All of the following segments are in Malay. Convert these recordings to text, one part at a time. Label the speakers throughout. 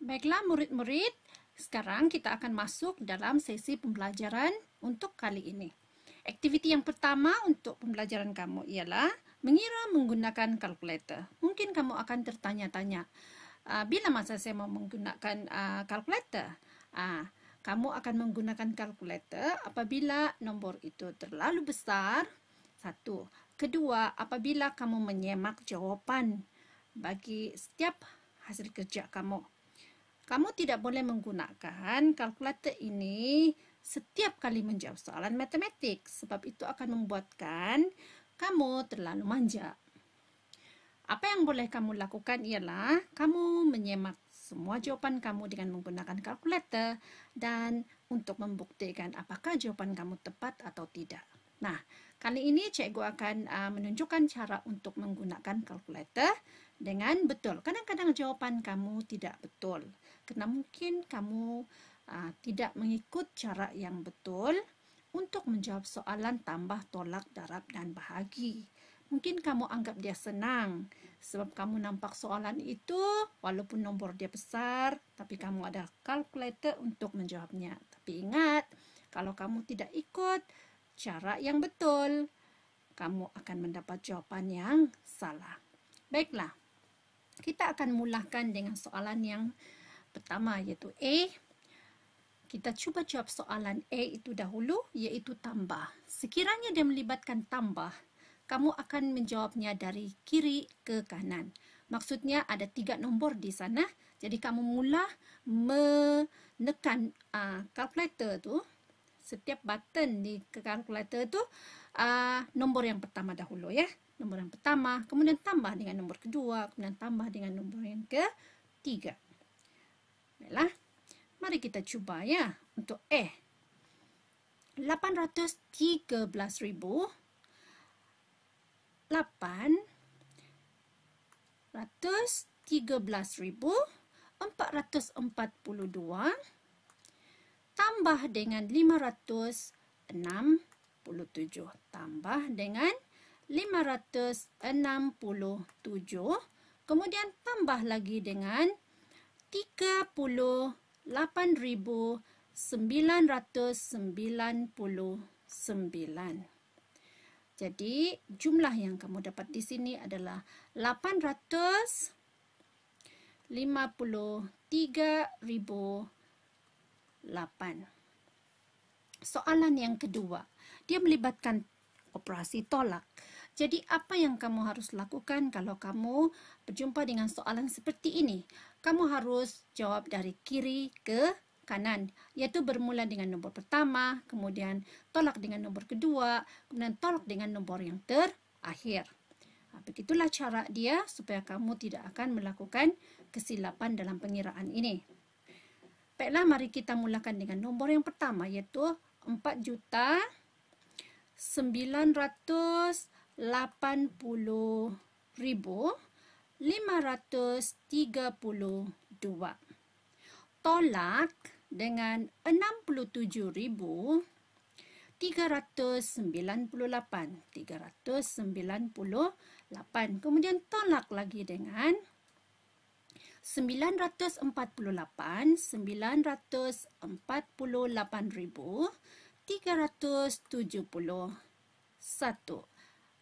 Speaker 1: Baiklah murid-murid, sekarang kita akan masuk dalam sesi pembelajaran untuk kali ini. Aktiviti yang pertama untuk pembelajaran kamu ialah mengira menggunakan kalkulator. Mungkin kamu akan tertanya-tanya, bila masa saya mau menggunakan kalkulator? Kamu akan menggunakan kalkulator apabila nombor itu terlalu besar, satu. Kedua, apabila kamu menyemak jawapan bagi setiap hasil kerja kamu. Kamu tidak boleh menggunakan kalkulator ini setiap kali menjawab soalan matematik, sebab itu akan membuatkan kamu terlalu manja. Apa yang boleh kamu lakukan ialah kamu menyemak semua jawapan kamu dengan menggunakan kalkulator dan untuk membuktikan apakah jawaban kamu tepat atau tidak. Nah, kali ini cikgu akan menunjukkan cara untuk menggunakan kalkulator dengan betul. Kadang-kadang jawapan kamu tidak betul, karena mungkin kamu tidak mengikut cara yang betul untuk menjawab soalan tambah, tolak, darab, dan bahagi. Mungkin kamu anggap dia senang sebab kamu nampak soalan itu walaupun nombor dia besar, tapi kamu ada kalkulator untuk menjawabnya. Tapi ingat, kalau kamu tidak ikut cara yang betul, kamu akan mendapat jawaban yang salah. Baiklah, kita akan mulakan dengan soalan yang pertama, iaitu A. Kita cuba jawab soalan A itu dahulu, iaitu tambah. Sekiranya dia melibatkan tambah, kamu akan menjawabnya dari kiri ke kanan. Maksudnya ada 3 nombor di sana. Jadi kamu mula menekan kalkulator tu. Setiap button di kalkulator tu nombor yang pertama dahulu ya. Nombor yang pertama, kemudian tambah dengan nombor kedua, kemudian tambah dengan nombor yang ketiga. Baiklah, mari kita cuba ya untuk A. 813.442 tambah dengan 567 tambah dengan 567, kemudian tambah lagi dengan 38,999. Jadi, jumlah yang kamu dapat di sini adalah 853.008. Soalan yang kedua, dia melibatkan operasi tolak. Jadi, apa yang kamu harus lakukan kalau kamu berjumpa dengan soalan seperti ini? Kamu harus jawab dari kiri ke kanan, yaitu bermula dengan nombor pertama, kemudian tolak dengan nombor kedua, kemudian tolak dengan nombor yang terakhir. Begitulah cara dia supaya kamu tidak akan melakukan kesilapan dalam pengiraan ini. Baiklah, mari kita mulakan dengan nombor yang pertama, yaitu 4.980.532. Tolak dengan 67.398. Kemudian tolak lagi dengan 948.371.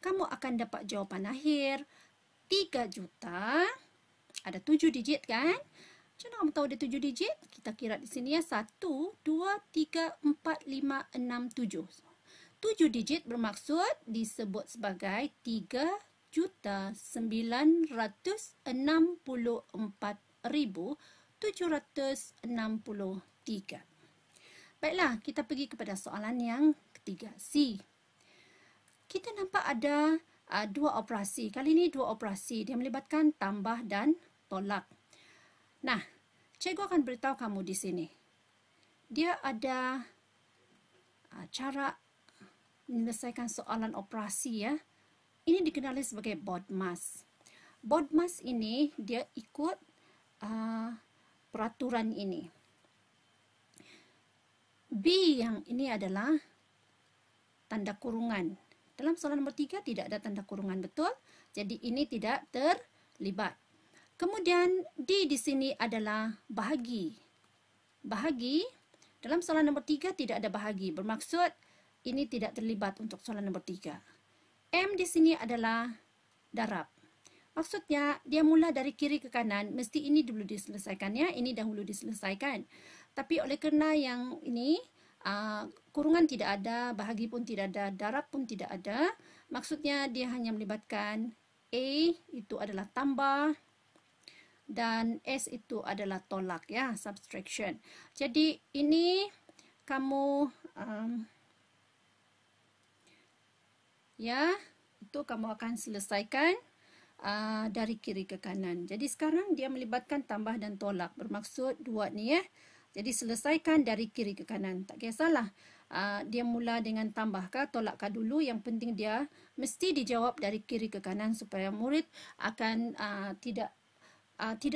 Speaker 1: Kamu akan dapat jawapan akhir 3 juta. Ada 7 digit kan? Macam mana kamu tahu ada 7 digit? Kita kira di sini ya. 1, 2, 3, 4, 5, 6, 7. 7 digit bermaksud disebut sebagai 3,964,763. Baiklah, kita pergi kepada soalan yang ketiga, C. Kita nampak ada 2 operasi. Kali ini 2 operasi. Dia melibatkan tambah dan tolak. Nah, cikgu akan beritahu kamu di sini. Dia ada cara menyelesaikan soalan operasi ya. Ini dikenali sebagai BODMAS. BODMAS ini dia ikut peraturan ini. B yang ini adalah tanda kurungan. Dalam soalan nomor 3 tidak ada tanda kurungan, betul? Jadi ini tidak terlibat. Kemudian di sini adalah bahagi. Bahagi, dalam soalan nombor 3 tidak ada bahagi. Bermaksud ini tidak terlibat untuk soalan nombor 3. M di sini adalah darab. Maksudnya dia mula dari kiri ke kanan, mesti ini dulu diselesaikan ya, ini dahulu diselesaikan. Tapi oleh kerana yang ini kurungan tidak ada, bahagi pun tidak ada, darab pun tidak ada, maksudnya dia hanya melibatkan A itu adalah tambah dan S itu adalah tolak ya, subtraction. Jadi ini kamu ya, itu kamu akan selesaikan dari kiri ke kanan. Jadi sekarang dia melibatkan tambah dan tolak. Bermaksud dua ni ya. Jadi selesaikan dari kiri ke kanan. Tak kisahlah dia mula dengan tambah kah, tolak kah dulu. Yang penting dia mesti dijawab dari kiri ke kanan supaya murid akan tidak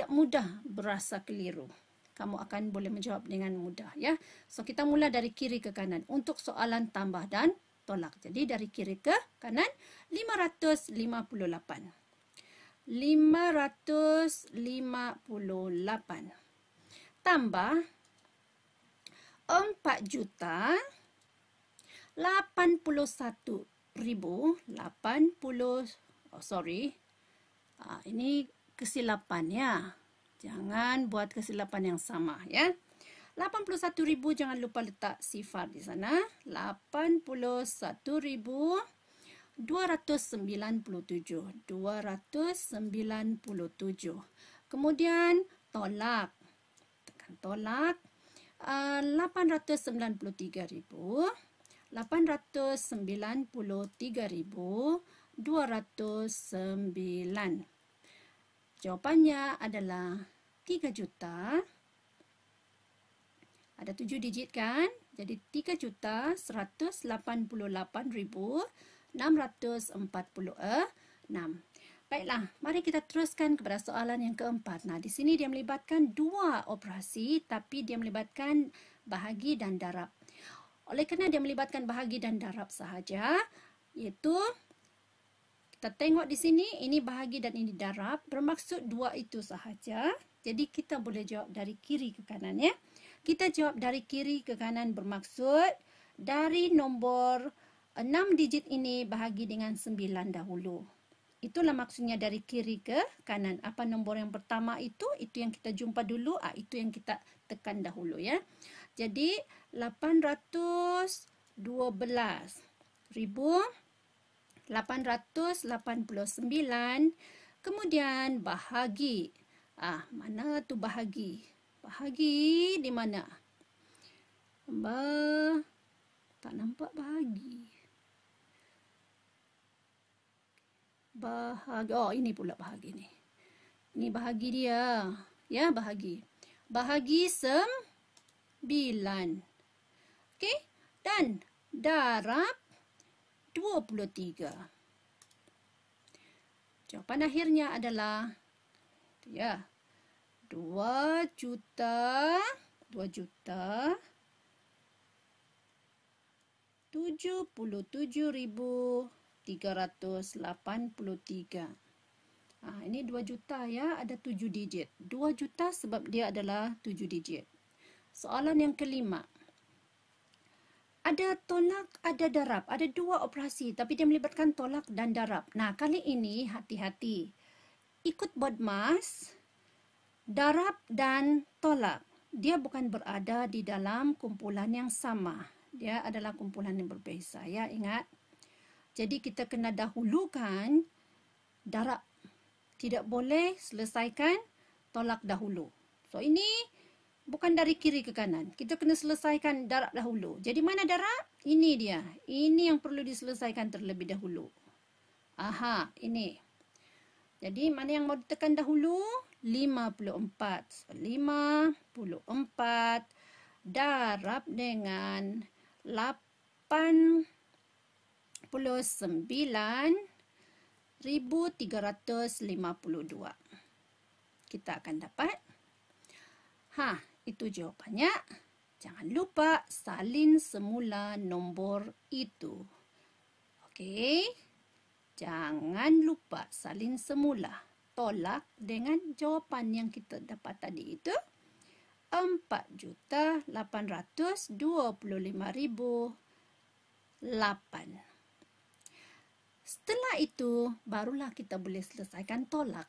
Speaker 1: mudah berasa keliru. Kamu akan boleh menjawab dengan mudah ya. So kita mula dari kiri ke kanan untuk soalan tambah dan tolak. Jadi dari kiri ke kanan 558. 558 tambah 4,81,080. Ini kesilapan ya. Jangan buat kesilapan yang sama ya. 81,000 jangan lupa letak sifar di sana. 81,297. 297. Kemudian tolak. Tekan tolak. 893,000. 893,209. Jawapannya adalah 3 juta. Ada 7 digit kan? Jadi 3,188,646. Baiklah, mari kita teruskan kepada soalan yang keempat. Nah, di sini dia melibatkan dua operasi, tapi dia melibatkan bahagi dan darab. Oleh kerana dia melibatkan bahagi dan darab sahaja, iaitu kita tengok di sini, ini bahagi dan ini darab, bermaksud dua itu sahaja. Jadi kita boleh jawab dari kiri ke kanan ya. Kita jawab dari kiri ke kanan bermaksud dari nombor 6 digit ini bahagi dengan 9 dahulu. Itulah maksudnya dari kiri ke kanan. Apa nombor yang pertama itu yang kita jumpa dulu, itu yang kita tekan dahulu ya. Jadi 812,889, kemudian bahagi. Mana tu bahagi? Bahagi di mana? Tak nampak bahagi. Bahagi. Oh, ini pula bahagi ni. Ini bahagi dia. Ya, bahagi. Bahagi 9. Okey. Dan darab 23. Jawapan akhirnya adalah 2 juta 77,383. Ini 2 juta ya, ada 7 digit. 2 juta sebab dia adalah 7 digit. Soalan yang kelima. Ada tolak, ada darab. Ada dua operasi tapi dia melibatkan tolak dan darab. Nah, kali ini hati-hati. Ikut BODMAS, darab dan tolak. Dia bukan berada di dalam kumpulan yang sama. Dia adalah kumpulan yang berbeza ya, ingat. Jadi kita kena dahulukan darab. Tidak boleh selesaikan tolak dahulu. So ini bukan dari kiri ke kanan. Kita kena selesaikan darab dahulu. Jadi mana darab? Ini dia. Ini yang perlu diselesaikan terlebih dahulu. Ini. Jadi mana yang mau ditekan dahulu? 54. 54 darab dengan 89,352. Kita akan dapat. Itu jawapannya. Jangan lupa salin semula nombor itu. Okey. Jangan lupa salin semula. tolak dengan jawapan yang kita dapat tadi itu 4.825.008. Setelah itu, barulah kita boleh selesaikan tolak.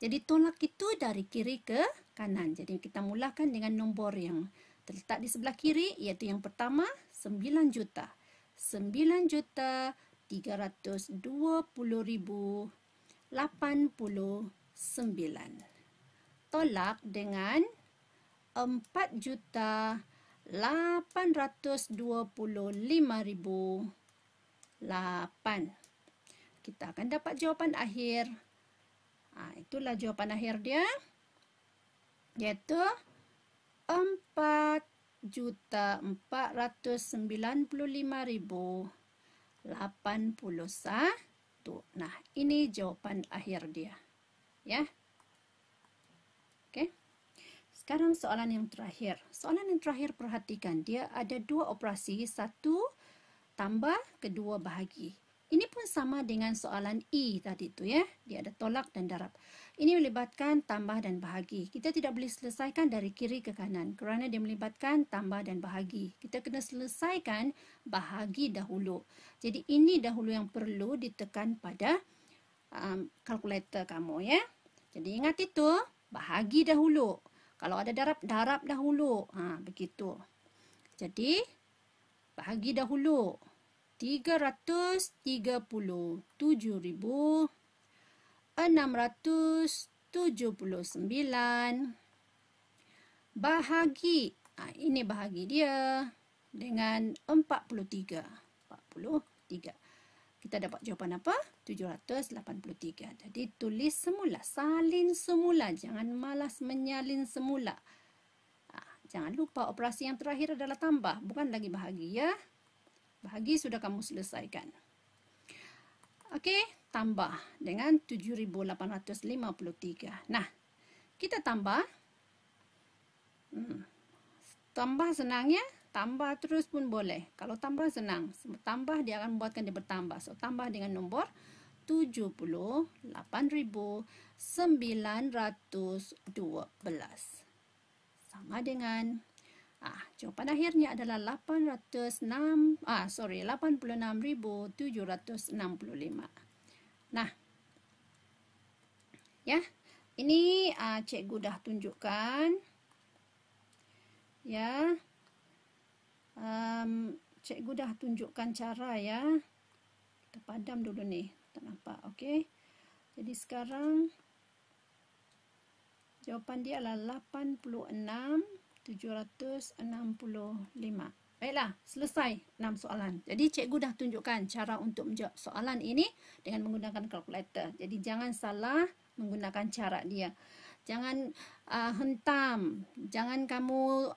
Speaker 1: Jadi tolak itu dari kiri ke kanan. Jadi kita mulakan dengan nombor yang terletak di sebelah kiri, iaitu yang pertama 9 juta. 9.320.089. Tolak dengan 4.825.008. Kita akan dapat jawapan akhir. Itulah jawapan akhir dia, iaitu 4.495.081. Nah, ini jawapan akhir dia. Ya. Okey. Sekarang soalan yang terakhir. Soalan yang terakhir, perhatikan, dia ada dua operasi, satu tambah, kedua bahagi. Ini pun sama dengan soalan I tadi tu ya. Dia ada tolak dan darab. Ini melibatkan tambah dan bahagi. Kita tidak boleh selesaikan dari kiri ke kanan kerana dia melibatkan tambah dan bahagi. Kita kena selesaikan bahagi dahulu. Jadi ini dahulu yang perlu ditekan pada kalkulator kamu ya. Jadi ingat itu, bahagi dahulu. Kalau ada darab, darab dahulu. Begitu. Jadi bahagi dahulu. 337,679 bahagi, ini bahagi dia dengan 43. Kita dapat jawapan apa? 783. Jadi tulis semula, salin semula, jangan malas menyalin semula. Jangan lupa operasi yang terakhir adalah tambah, bukan lagi bahagi ya. Bahagi sudah kamu selesaikan. Okey, tambah dengan 7.853. Nah, kita tambah. Tambah senangnya, tambah terus pun boleh. Kalau tambah senang, tambah dia akan membuatkan dia bertambah. So, tambah dengan nombor 78.912. Sama dengan jawapan akhirnya adalah 86.765. Nah, ya, ini cikgu dah tunjukkan. Ya, cikgu dah tunjukkan cara ya. Kita padam dulu nih, tak nampak. Okey. Jadi sekarang jawapan dia adalah 86.765. Baiklah, selesai 6 soalan. Jadi cikgu dah tunjukkan cara untuk menjawab soalan ini dengan menggunakan kalkulator. Jadi jangan salah menggunakan cara dia. Jangan hentam. Jangan kamu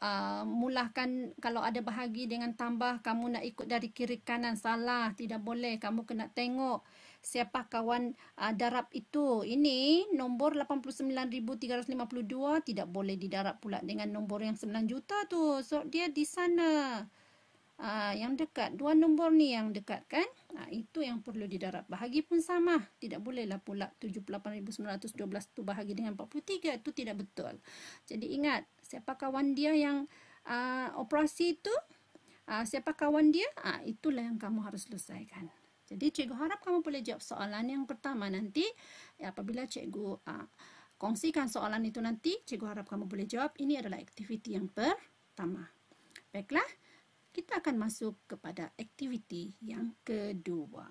Speaker 1: mulahkan, kalau ada bahagi dengan tambah, kamu nak ikut dari kiri kanan. Salah, tidak boleh. Kamu kena tengok siapa kawan darab itu. Ini nombor 89.352 tidak boleh didarab pula dengan nombor yang 9 juta tu. So dia di sana. Yang dekat, dua nombor ni yang dekat kan. Itu yang perlu didarab. Bahagi pun sama. Tidak bolehlah pula 78.912 tu bahagi dengan 43. Itu tidak betul. Jadi ingat, siapa kawan dia yang operasi itu, siapa kawan dia, itulah yang kamu harus selesaikan. Jadi cikgu harap kamu boleh jawab soalan yang pertama nanti. Apabila cikgu kongsikan soalan itu nanti, cikgu harap kamu boleh jawab. Ini adalah aktiviti yang pertama. Baiklah, kita akan masuk kepada aktiviti yang kedua.